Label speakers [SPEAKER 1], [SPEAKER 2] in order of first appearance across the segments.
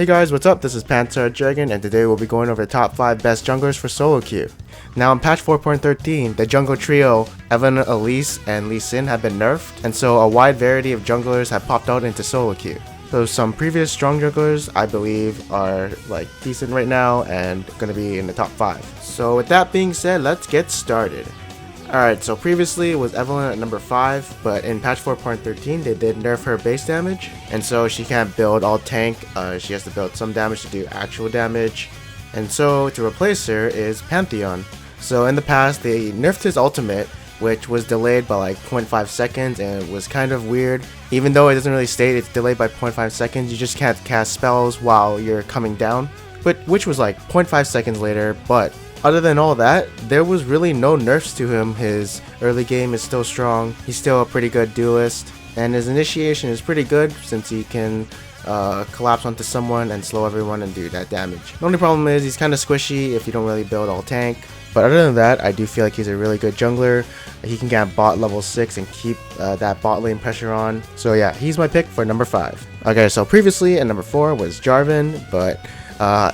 [SPEAKER 1] Hey guys, what's up? This is PANTHEON and today we'll be going over the top 5 best junglers for solo queue. Now in patch 4.13, the jungle trio Evelynn, ELISE, and Lee Sin have been nerfed, and so a wide variety of junglers have popped out into solo queue. So some previous strong junglers I believe are like decent right now and gonna be in the top 5. So with that being said, let's get started. Alright, so previously it was Evelynn at number 5, but in patch 4.13 they did nerf her base damage, and so she can't build all tank, she has to build some damage to do actual damage, and so to replace her is Pantheon. So in the past they nerfed his ultimate, which was delayed by like 0.5 seconds, and it was kind of weird. Even though it doesn't really state it's delayed by 0.5 seconds, you just can't cast spells while you're coming down, but which was like 0.5 seconds later. But other than all that, there was really no nerfs to him. His early game is still strong, he's still a pretty good duelist, and his initiation is pretty good since he can collapse onto someone and slow everyone and do that damage. The only problem is he's kind of squishy if you don't really build all tank, but other than that, I do feel like he's a really good jungler. He can get bot level 6 and keep that bot lane pressure on. So yeah, he's my pick for number 5. Okay, so previously at number 4 was JARVAN, but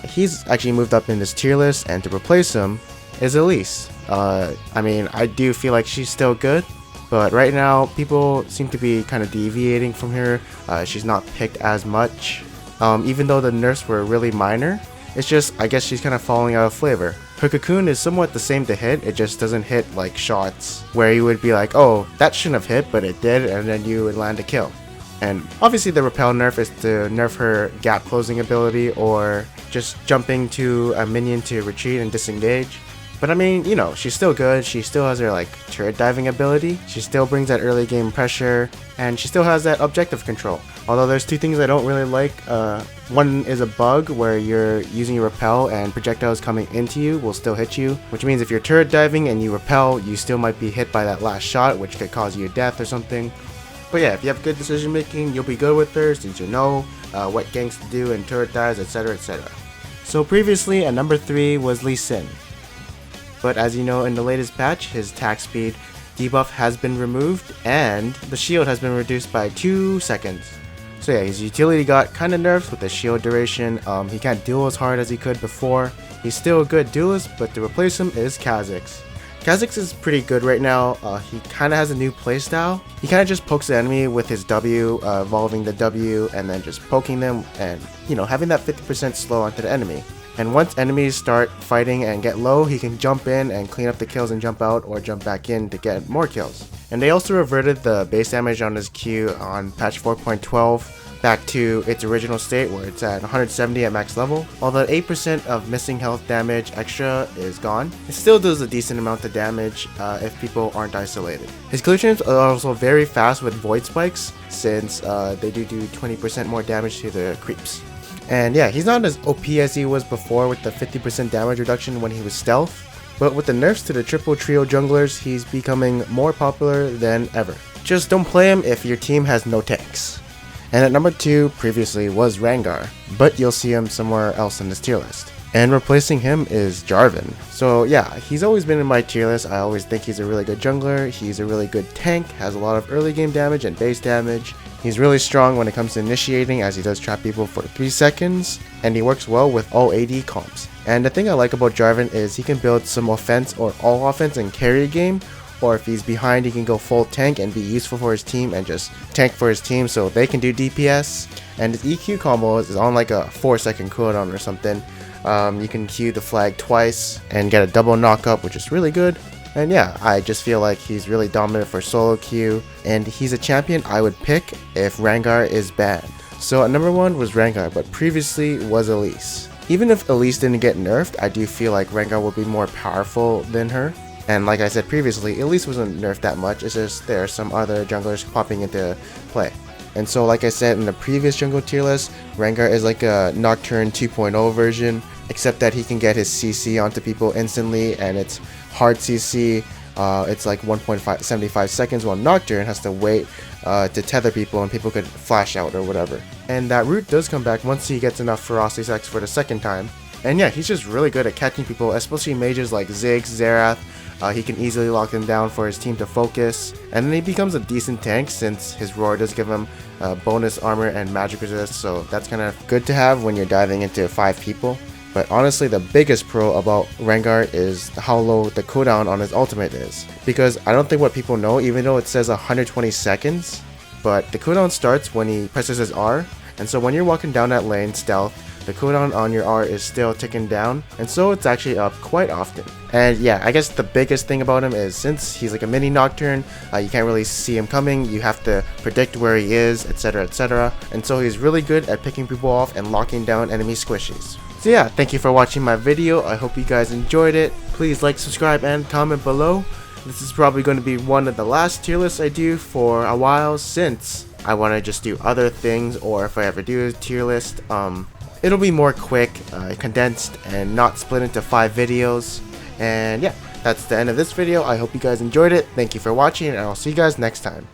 [SPEAKER 1] he's actually moved up in this tier list, and to replace him is ELISE. I mean, I do feel like she's still good, but right now people seem to be kind of deviating from her. She's not picked as much, even though the nerfs were really minor. It's just, I guess she's kind of falling out of flavor. Her cocoon is somewhat the same to hit, it just doesn't hit like shots where you would be like, oh, that shouldn't have hit, but it did, and then you would land a kill. And obviously the repel nerf is to nerf her gap closing ability, or just jumping to a minion to retreat and disengage. But I mean, you know, she's still good. She still has her like turret diving ability, she still brings that early game pressure, and she still has that objective control. Although there's two things I don't really like. One is a bug where you're using your repel and projectiles coming into you will still hit you, which means if you're turret diving and you repel, you still might be hit by that last shot, which could cause you a death or something. But yeah, if you have good decision making, you'll be good with her since you know what ganks to do and turret dives, etc, etc. So previously at number 3 was Lee Sin. But as you know, in the latest patch, his attack speed debuff has been removed and the shield has been reduced by 2 seconds. So yeah, his utility got kind of nerfed with the shield duration. He can't duel as hard as he could before. He's still a good duelist, but to replace him is KHAZIX. KHAZIX is pretty good right now. He kind of has a new playstyle. He kind of just pokes the enemy with his W, evolving the W, and then just poking them and, you know, having that 50% slow onto the enemy. And once enemies start fighting and get low, he can jump in and clean up the kills and jump out, or jump back in to get more kills. And they also reverted the base damage on his Q on patch 4.12 back to its original state where it's at 170 at max level. Although 8% of missing health damage extra is gone, it still does a decent amount of damage if people aren't isolated. His collisions are also very fast with void spikes, since they do 20% more damage to the creeps. And yeah, he's not as OP as he was before with the 50% damage reduction when he was stealth, but with the nerfs to the triple trio junglers, he's becoming more popular than ever. Just don't play him if your team has no tanks. And at number 2 previously was RENGAR, but you'll see him somewhere else in this tier list. And replacing him is JARVAN. So yeah, he's always been in my tier list. I always think he's a really good jungler, he's a really good tank, has a lot of early game damage and base damage. He's really strong when it comes to initiating, as he does trap people for 3 seconds, and he works well with all AD comps. And the thing I like about JARVAN is he can build some offense or all offense and carry game, or if he's behind he can go full tank and be useful for his team and just tank for his team so they can do DPS. And his EQ combo is on like a 4-second cooldown or something. You can Q the flag twice and get a double knockup, which is really good. And yeah, I just feel like he's really dominant for solo queue, and he's a champion I would pick if RENGAR is banned. So at number 1 was RENGAR, but previously was ELISE. Even if ELISE didn't get nerfed, I do feel like RENGAR will be more powerful than her. And like I said previously, ELISE wasn't nerfed that much, it's just there are some other junglers popping into play. And so like I said in the previous jungle tier list, RENGAR is like a Nocturne 2.0 version, except that he can get his CC onto people instantly, and it's hard CC. It's like 1.75 seconds, while Nocturne has to wait to tether people and people could flash out or whatever. And that root does come back once he gets enough ferocity stacks for the second time. And yeah, he's just really good at catching people, especially mages like Ziggs, Xerath. He can easily lock them down for his team to focus. And then he becomes a decent tank since his roar does give him bonus armor and magic resist, so that's kind of good to have when you're diving into 5 people. But honestly, the biggest pro about Rengar is how low the cooldown on his ultimate is. Because I don't think what people know, even though it says 120 seconds, but the cooldown starts when he presses his R, and so when you're walking down that lane stealth, the cooldown on your R is still ticking down, and so it's actually up quite often. And yeah, I guess the biggest thing about him is since he's like a mini Nocturne, you can't really see him coming, you have to predict where he is, etc, etc. And so he's really good at picking people off and locking down enemy squishies. So yeah, thank you for watching my video. I hope you guys enjoyed it. Please like, subscribe, and comment below. This is probably going to be one of the last tier lists I do for a while, since I want to just do other things, or if I ever do a tier list, it'll be more quick, condensed, and not split into 5 videos. And yeah, that's the end of this video. I hope you guys enjoyed it. Thank you for watching, and I'll see you guys next time.